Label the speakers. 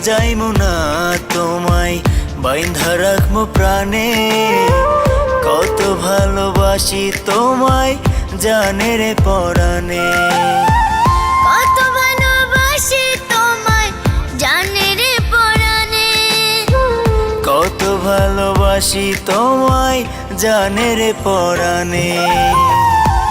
Speaker 1: যাইমু না তোমায় বাইন্ধা রাখবো প্রাণে। কত ভালোবাসি তোমায় জানে রে পরাণে।
Speaker 2: কত ভালোবাসি তোমায় জানে রে পরাণে।
Speaker 1: কত ভালোবাসি তোমায় জানে রে পরাণে।